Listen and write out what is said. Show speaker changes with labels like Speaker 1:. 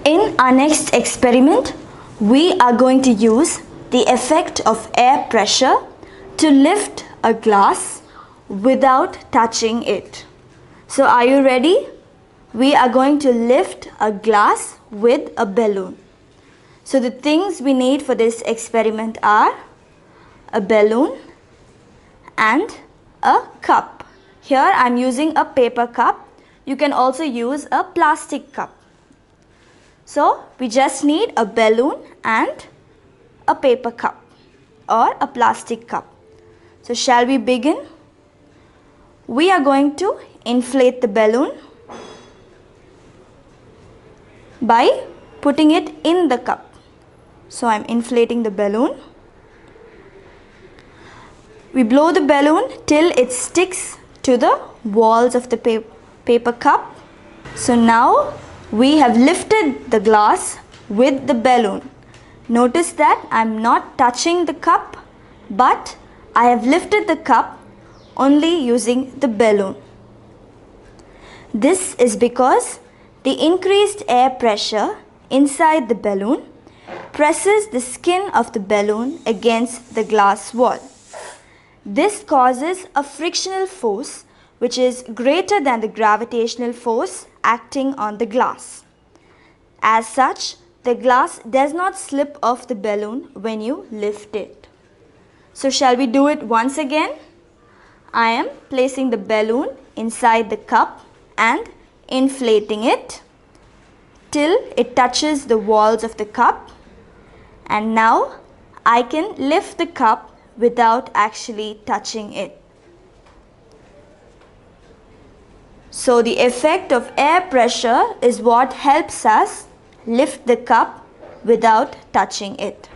Speaker 1: In our next experiment, we are going to use the effect of air pressure to lift a glass without touching it. So are you ready? We are going to lift a glass with a balloon. So the things we need for this experiment are a balloon and a cup. Here I am using a paper cup. You can also use a plastic cup. So we just need a balloon and a paper cup or a plastic cup. So shall we begin? We are going to inflate the balloon by putting it in the cup. So I am inflating the balloon. We blow the balloon till it sticks to the walls of the paper cup. So now we have lifted the glass with the balloon. Notice that I am not touching the cup, but I have lifted the cup only using the balloon. This is because the increased air pressure inside the balloon presses the skin of the balloon against the glass wall. This causes a frictional force which is greater than the gravitational force acting on the glass. As such, the glass does not slip off the balloon when you lift it. So shall we do it once again? I am placing the balloon inside the cup and inflating it till it touches the walls of the cup, and now I can lift the cup without actually touching it. So the effect of air pressure is what helps us lift the cup without touching it.